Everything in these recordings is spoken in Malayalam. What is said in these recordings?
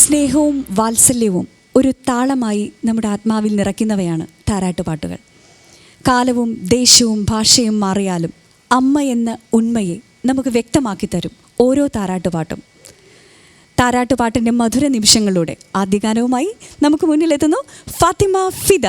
സ്നേഹവും വാത്സല്യവും ഒരു താളമായി നമ്മുടെ ആത്മാവിൽ നിറയ്ക്കുന്നവയാണ് താരാട്ടുപാട്ടുകൾ. കാലവും ദേശവും ഭാഷയും മാറിയാലും അമ്മ എന്ന ഉണ്മയെ നമുക്ക് വ്യക്തമാക്കി തരും ഓരോ താരാട്ടുപാട്ടും. താരാട്ടുപാട്ടിൻ്റെ മധുര നിമിഷങ്ങളിലൂടെ ആദ്യഗാനവുമായി നമുക്ക് മുന്നിലെത്തുന്നു ഫാത്തിമ ഫിദ.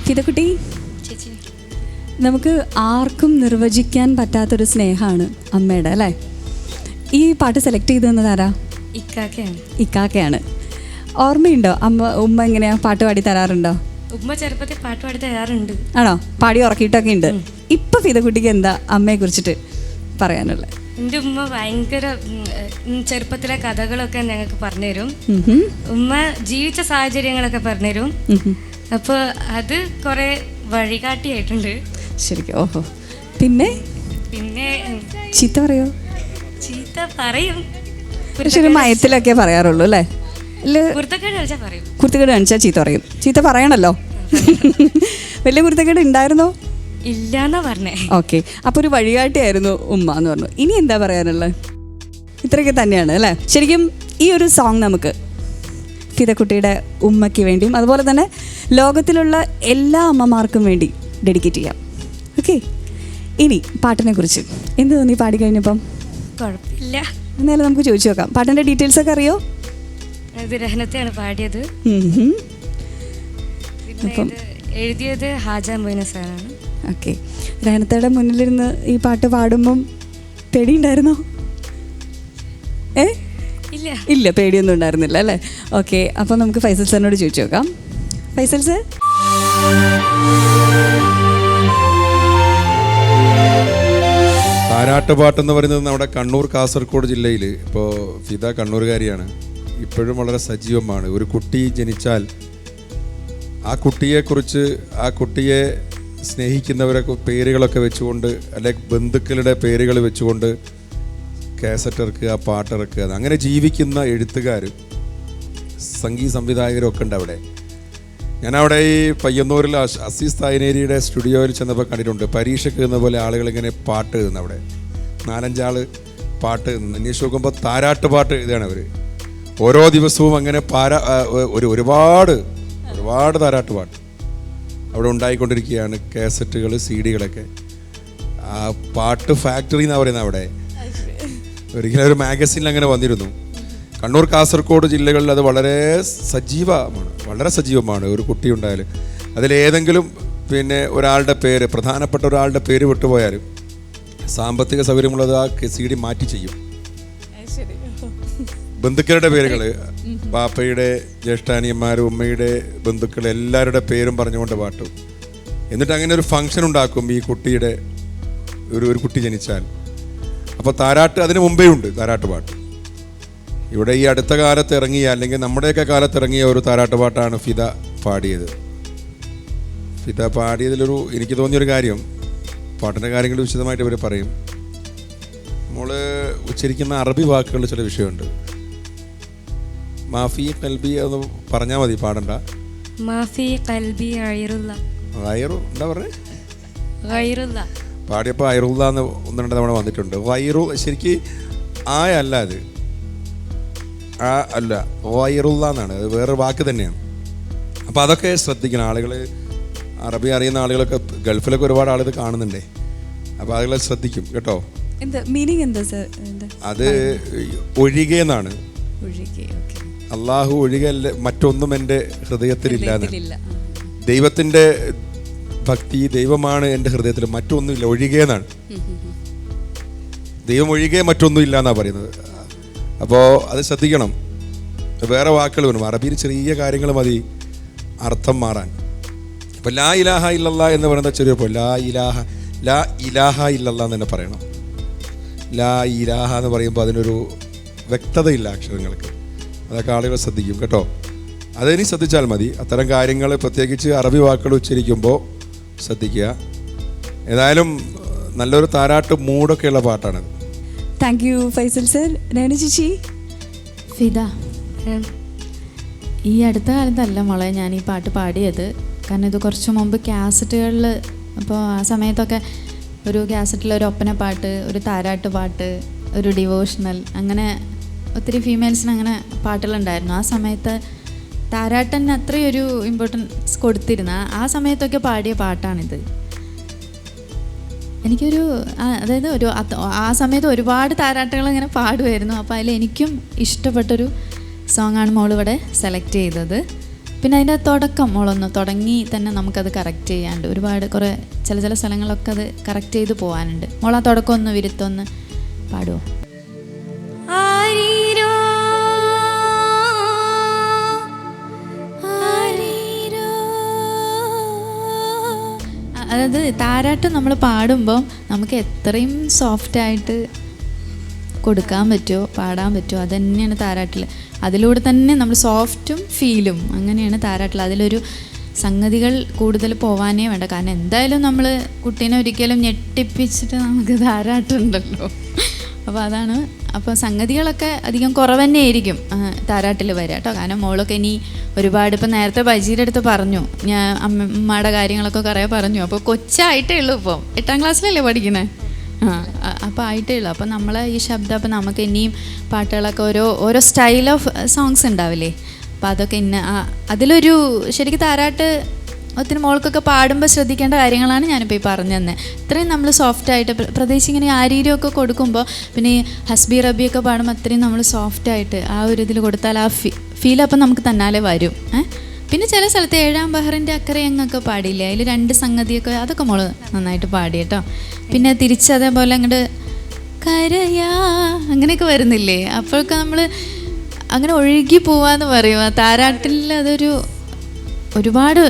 ഫിദക്കുട്ടി, ചേച്ചി, നമുക്ക് ആർക്കും നിർവചിക്കാൻ പറ്റാത്തൊരു സ്നേഹമാണ് അമ്മയുടെ, അല്ലേ? ഈ പാട്ട് സെലക്ട് ചെയ്ത് തന്നതാരാ? ഇക്കാക്കയാണ്. ഓർമ്മയുണ്ടോ ഉമ്മ എങ്ങനെയാ പാട്ട് പാടി തരാറുണ്ടോ? ഉമ്മ ചെറുപ്പത്തിൽ പാട്ട് പാടി തരാറുണ്ട്. ആണോ? പാടി ഉറക്കിയിട്ടൊക്കെ ഉണ്ട്. ഇപ്പം ഫിദക്കുട്ടിക്ക് എന്താ അമ്മയെ കുറിച്ചിട്ട് പറയാനുള്ളത്? എൻ്റെ ഉമ്മ ഭയങ്കര ചെറുപ്പത്തിലെ കഥകളൊക്കെ ഞങ്ങൾക്ക് പറഞ്ഞുതരും. ഉമ്മ ജീവിച്ച സാഹചര്യങ്ങളൊക്കെ പറഞ്ഞുതരും. അപ്പോൾ അത് കുറേ വഴികാട്ടിയായിട്ടുണ്ട് ശരിക്കും. ഓഹോ. പിന്നെ പിന്നെ ചീത്ത പറയോ? ചീത്ത പറയും, പക്ഷെ ഒരു മയത്തിലൊക്കെ പറയാറുള്ളൂ, അല്ലേ? കുർത്തക്കേട് കാണിച്ചാൽ ചീത്ത പറയും. ചീത്ത പറയണല്ലോ. വലിയ കുർത്തക്കേട് ഉണ്ടായിരുന്നോ? ഇല്ലാന്നാ പറഞ്ഞേ. ഓക്കെ. അപ്പോൾ ഒരു വഴികാട്ടിയായിരുന്നു ഉമ്മ എന്ന് പറഞ്ഞു. ഇനി എന്താ പറയാനുള്ളത്? ഇത്രയൊക്കെ തന്നെയാണ്, അല്ലേ? ശരിക്കും ഈ ഒരു സോങ് നമുക്ക് ഫിദക്കുട്ടിയുടെ ഉമ്മയ്ക്ക് വേണ്ടിയും അതുപോലെ തന്നെ ലോകത്തിലുള്ള എല്ലാ അമ്മമാർക്കും വേണ്ടി ഡെഡിക്കേറ്റ് ചെയ്യാം. ഓക്കെ. ഇനി പാട്ടിനെ കുറിച്ച് എന്ത് തോന്നി പാടി കഴിഞ്ഞപ്പം? കുഴപ്പമില്ല. എന്നാലും നമുക്ക് ചോദിച്ചു നോക്കാം. പാട്ടിൻ്റെ ഡീറ്റെയിൽസ് ഒക്കെ അറിയോ? ഇത് രഹനത്തെയാണ് പാടിയത്. അപ്പം എഴുതിയത് ഹാജ മൊയ്ന സാറാണ്. ഓക്കെ. രഹനത്തയുടെ മുന്നിലിരുന്ന് ഈ പാട്ട് പാടുമ്പം പേടിയുണ്ടായിരുന്നോ? ഇല്ല, പേടിയൊന്നും ഉണ്ടായിരുന്നില്ല, അല്ലേ? ഓക്കെ. അപ്പോൾ നമുക്ക് ഫൈസൽ സാറിനോട് ചോദിച്ചു നോക്കാം. ഫൈസൽ സാർ, താരാട്ടുപാട്ടെന്ന് പറയുന്നത് നമ്മുടെ കണ്ണൂർ കാസർഗോഡ് ജില്ലയിൽ, ഇപ്പോൾ ഫിദ കണ്ണൂരുകാരിയാണ്, ഇപ്പോഴും വളരെ സജീവമാണ്. ഒരു കുട്ടി ജനിച്ചാൽ ആ കുട്ടിയെക്കുറിച്ച്, ആ കുട്ടിയെ സ്നേഹിക്കുന്നവരൊക്കെ പേരുകളൊക്കെ വെച്ചുകൊണ്ട്, അല്ലെങ്കിൽ ബന്ധുക്കളുടെ പേരുകൾ വെച്ചുകൊണ്ട് കാസറ്റ് ഇറക്കുക, പാട്ട് ഇറക്കുക, അങ്ങനെ ജീവിക്കുന്ന എഴുത്തുകാർ, സംഗീത സംവിധായകരൊക്കെ ഉണ്ട് അവിടെ. ഞാനവിടെ ഈ പയ്യന്നൂരിൽ അസീസ് തായനേരിയുടെ സ്റ്റുഡിയോയിൽ ചെന്നപ്പോൾ കണ്ടിട്ടുണ്ട്. പരീക്ഷയ്ക്ക് എഴുതുന്ന പോലെ ആളുകളിങ്ങനെ പാട്ട് എഴുതുന്നു. അവിടെ 4-5 ആൾ പാട്ട് എഴുതുന്നു. അന്വേഷിച്ച് നോക്കുമ്പോൾ താരാട്ട് പാട്ട് എഴുതുകയാണ് അവർ. ഓരോ ദിവസവും അങ്ങനെ ഒരുപാട് താരാട്ട് പാട്ട് അവിടെ ഉണ്ടായിക്കൊണ്ടിരിക്കുകയാണ്. കാസറ്റുകൾ, CD-കളൊക്കെ. ആ പാട്ട് ഫാക്ടറി എന്നാണ് പറയുന്നത് അവിടെ. ഒരിക്കലും ഒരു മാഗസിനിൽ അങ്ങനെ വന്നിരുന്നു. കണ്ണൂർ കാസർഗോഡ് ജില്ലകളിൽ അത് വളരെ സജീവമാണ്. ഒരു കുട്ടി ഉണ്ടായാലും അതിലേതെങ്കിലും പിന്നെ ഒരാളുടെ പേര്, പ്രധാനപ്പെട്ട ഒരാളുടെ പേര് വിട്ടുപോയാലും സാമ്പത്തിക സൗകര്യമുള്ളത് ആ CD മാറ്റി ചെയ്യും. ബന്ധുക്കളുടെ പേരുകൾ, പാപ്പയുടെ ജ്യേഷ്ഠാനിയന്മാർ, ഉമ്മയുടെ ബന്ധുക്കൾ, എല്ലാവരുടെ പേരും പറഞ്ഞുകൊണ്ട് പാട്ടും. എന്നിട്ട് അങ്ങനെ ഒരു ഫംഗ്ഷൻ ഉണ്ടാക്കും ഈ കുട്ടിയുടെ ഒരു കുട്ടി ജനിച്ചാൽ. അപ്പോൾ താരാട്ട് അതിന് മുമ്പേ ഉണ്ട്, താരാട്ട് പാട്ട്. ഇവിടെ ഈ അടുത്ത കാലത്ത് ഇറങ്ങിയ, അല്ലെങ്കിൽ നമ്മുടെയൊക്കെ കാലത്ത് ഇറങ്ങിയ ഒരു താരാട്ട് പാട്ടാണ് ഫിദ പാടിയത്. ഫിദ പാടിയതിലൊരു എനിക്ക് തോന്നിയൊരു കാര്യം, പാട്ടിൻ്റെ കാര്യങ്ങൾ വിശദമായിട്ട് ഇവർ പറയും. നമ്മൾ ഉച്ചരിക്കുന്ന അറബി വാക്കുകളിൽ ചില വിഷയമുണ്ട്. മാഫി കൽബി എന്ന് പറഞ്ഞാൽ മതി, പാടണ്ട. മാഫി കൽബി എന്താ പറഞ്ഞേ? പാടിയപ്പോൾ ഐറുല്ല എന്ന് 1-2 തവണ വന്നിട്ടുണ്ട്. ശരിക്ക് അല്ല, അത് അല്ല, വൈറുല്ല എന്നാണ്. അത് വേറൊരു വാക്ക് തന്നെയാണ്. അപ്പോൾ അതൊക്കെ ശ്രദ്ധിക്കണം ആളുകൾ. അറബി അറിയുന്ന ആളുകളൊക്കെ ഗൾഫിലൊക്കെ ഒരുപാട് ആളിത് കാണുന്നുണ്ടേ. അപ്പോൾ ആളുകളെ ശ്രദ്ധിക്കും കേട്ടോ. അത് ഒഴികെന്നാണ്. അള്ളാഹു ഒഴികെ മറ്റൊന്നും എൻ്റെ ഹൃദയത്തിലില്ല. ദൈവത്തിൻ്റെ ഭക്തി, ദൈവമാണ് എൻ്റെ ഹൃദയത്തിൽ, മറ്റൊന്നുമില്ല, ഒഴികെന്നാണ്. ദൈവം ഒഴികെ മറ്റൊന്നും ഇല്ല എന്നാണ് പറയുന്നത്. അപ്പോൾ അത് ശ്രദ്ധിക്കണം. വേറെ വാക്കുകൾ വരും അറബിയിൽ, ചെറിയ കാര്യങ്ങൾ മതി അർത്ഥം മാറാൻ. അപ്പോൾ ലാ ഇലാഹ ഇല്ലല്ലാ എന്ന് പറയുന്ന ചെറിയപ്പോൾ ലാ ഇലാഹ ഇല്ലല്ലാ എന്ന് തന്നെ പറയണം. ലാ ഇലാഹ എന്ന് പറയുമ്പോൾ അതിനൊരു വ്യക്തതയില്ല അക്ഷരങ്ങൾക്ക്. അതൊക്കെ ആളുകൾ ശ്രദ്ധിക്കും കേട്ടോ. അതിനി ശ്രദ്ധിച്ചാൽ മതി. അത്തരം കാര്യങ്ങൾ പ്രത്യേകിച്ച് അറബി വാക്കുകൾ ഉച്ചരിക്കുമ്പോൾ ശ്രദ്ധിക്കുക. ഏതായാലും നല്ലൊരു താരാട്ട് മൂടൊക്കെയുള്ള പാട്ടാണത്. Thank you Faisal sir. Renu ചേച്ചി. ഫിദ, ഈ അടുത്ത കാലത്തല്ല മോളെ ഞാൻ ഈ പാട്ട് പാടിയത്. കാരണം ഇത് കുറച്ച് മുമ്പ് കാസറ്റുകളിൽ, അപ്പോൾ ആ സമയത്തൊക്കെ ഒരു കാസറ്റിൽ ഒരു ഒപ്പന പാട്ട്, ഒരു താരാട്ട് പാട്ട്, ഒരു ഡിവോഷണൽ, അങ്ങനെ ഒത്തിരി ഫീമെയിൽസിന് അങ്ങനെ പാട്ടുകളുണ്ടായിരുന്നു. ആ സമയത്ത് താരാട്ടന് അത്രയൊരു ഇമ്പോർട്ടൻസ് കൊടുത്തിരുന്ന ആ സമയത്തൊക്കെ പാടിയ പാട്ടാണിത്. എനിക്കൊരു അതായത് ആ സമയത്ത് ഒരുപാട് താരാട്ടുകൾ ഇങ്ങനെ പാടുമായിരുന്നു. അപ്പോൾ അതിൽ എനിക്കും ഇഷ്ടപ്പെട്ടൊരു സോങ്ങാണ് മോളിവിടെ സെലക്ട് ചെയ്തത്. പിന്നെ അതിൻ്റെ തുടക്കം മോളൊന്ന് തുടങ്ങി തന്നെ നമുക്കത് കറക്റ്റ് ചെയ്യാണ്ട് ഒരുപാട് കുറേ ചില സ്ഥലങ്ങളിലൊക്കെ അത് കറക്റ്റ് ചെയ്ത് പോകാനുണ്ട്. മോൾ ആ തുടക്കം ഒന്ന് വിരുത്തൊന്ന് പാടുമോ? ആരീരോ അതായത് താരാട്ട് നമ്മൾ പാടുമ്പോൾ നമുക്ക് എത്രയും സോഫ്റ്റായിട്ട് കൊടുക്കാൻ പറ്റുമോ പാടാൻ പറ്റുമോ അത് തന്നെയാണ് താരാട്ടിൽ. അതിലൂടെ തന്നെ നമ്മൾ സോഫ്റ്റും ഫീലും അങ്ങനെയാണ് താരാട്ടിൽ. അതിലൊരു സംഗതികൾ കൂടുതൽ പോവാനേ വേണ്ട. കാരണം എന്തായാലും നമ്മൾ കുട്ടീനെ ഒരിക്കലും ഞെട്ടിപ്പിച്ചിട്ട് നമുക്ക് താരാട്ടുണ്ടല്ലോ. അപ്പോൾ അതാണ്. അപ്പോൾ സംഗതികളൊക്കെ അധികം കുറവ് തന്നെ ആയിരിക്കും താരാട്ടിൽ വരിക കേട്ടോ. കാരണം മോളൊക്കെ ഇനി ഒരുപാട് ഇപ്പം നേരത്തെ ബജീൻ്റെ അടുത്ത് പറഞ്ഞു, ഞാൻ അമ്മയുടെ കാര്യങ്ങളൊക്കെ കുറേ പറഞ്ഞു. അപ്പോൾ കൊച്ചായിട്ടേ ഉള്ളൂ, ഇപ്പം 8ാം ക്ലാസ്സിലല്ലേ പഠിക്കുന്നത്. അപ്പോൾ ആയിട്ടേ ഉള്ളൂ. അപ്പോൾ നമ്മളെ ഈ ശബ്ദം അപ്പോൾ നമുക്ക് ഇനിയും പാട്ടുകളൊക്കെ ഓരോ സ്റ്റൈൽ ഓഫ് സോങ്സ് ഉണ്ടാവില്ലേ. അപ്പോൾ അതൊക്കെ അതിലൊരു ശരിക്കും താരാട്ട് ഒത്തിരി മോൾക്കൊക്കെ പാടുമ്പോൾ ശ്രദ്ധിക്കേണ്ട കാര്യങ്ങളാണ് ഞാനിപ്പോൾ ഈ പറഞ്ഞു തന്നെ. ഇത്രയും നമ്മൾ സോഫ്റ്റായിട്ട് പ്രത്യേകിച്ച് ഇങ്ങനെ ആരീരമൊക്കെ കൊടുക്കുമ്പോൾ പിന്നെ ഈ ഹസ്ബി റബിയൊക്കെ പാടുമ്പോൾ അത്രയും നമ്മൾ സോഫ്റ്റായിട്ട് ആ ഒരു ഇതിൽ കൊടുത്താൽ ആ ഫീൽ അപ്പം നമുക്ക് തന്നാലേ വരും. പിന്നെ ചില സ്ഥലത്ത് 7ാം ബഹറിൻ്റെ അക്കരെ എങ്ങൊക്കെ പാടിയില്ലേ, അതിൽ 2 സംഗതിയൊക്കെ അതൊക്കെ മോള് നന്നായിട്ട് പാടി കേട്ടോ. പിന്നെ തിരിച്ചതേപോലെ അങ്ങോട്ട് കരയാ അങ്ങനെയൊക്കെ വരുന്നില്ലേ, അപ്പോഴൊക്കെ നമ്മൾ അങ്ങനെ ഒഴുകി പോവാന്ന് പറയും. ആ താരാട്ടിൽ അതൊരു ഒരുപാട്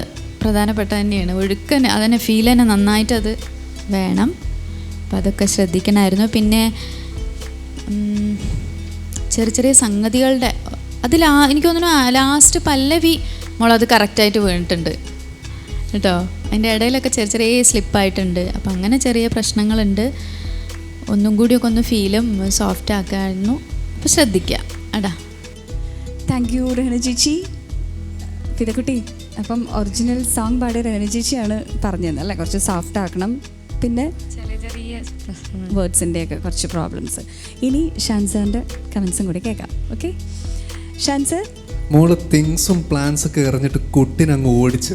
പ്രധാനപ്പെട്ട തന്നെയാണ്. ഒഴുക്കന് അതന്നെ ഫീൽ തന്നെ നന്നായിട്ട് അത് വേണം. അപ്പം അതൊക്കെ ശ്രദ്ധിക്കണമായിരുന്നു. പിന്നെ ചെറിയ സംഗതികളുടെ അതിൽ എനിക്ക് തോന്നുന്നു ലാസ്റ്റ് പല്ലവി മോളത് കറക്റ്റായിട്ട് വീണിട്ടുണ്ട് കേട്ടോ. അതിൻ്റെ ഇടയിലൊക്കെ ചെറിയ സ്ലിപ്പായിട്ടുണ്ട്. അപ്പം അങ്ങനെ ചെറിയ പ്രശ്നങ്ങളുണ്ട്. ഒന്നും കൂടിയൊക്കെ ഒന്ന് ഫീലും സോഫ്റ്റ് ആക്കാമായിരുന്നു. അപ്പോൾ ശ്രദ്ധിക്കുക അടാ. താങ്ക് യു രഹന ചേച്ചി. ഫിദക്കുട്ടി, അപ്പം ഒറിജിനൽ സോങ് പാടിയ രഹന ചേച്ചിയാണ് പറഞ്ഞത് അല്ലേ, കുറച്ച് സോഫ്റ്റ് ആക്കണം, പിന്നെ ചെറിയ പ്രശ്നങ്ങൾ. വേർഡ്സിൻ്റെയൊക്കെ കുറച്ച് പ്രോബ്ലംസ്. ഇനി ഷാൻസാറിൻ്റെ കമൻസും കൂടി കേൾക്കാം. ഓക്കെ ഷാൻസർ? മോള് തിങ്സും പ്ലാൻസൊക്കെ എറിഞ്ഞിട്ട് കുട്ടിനങ്ങ് ഓടിച്ച്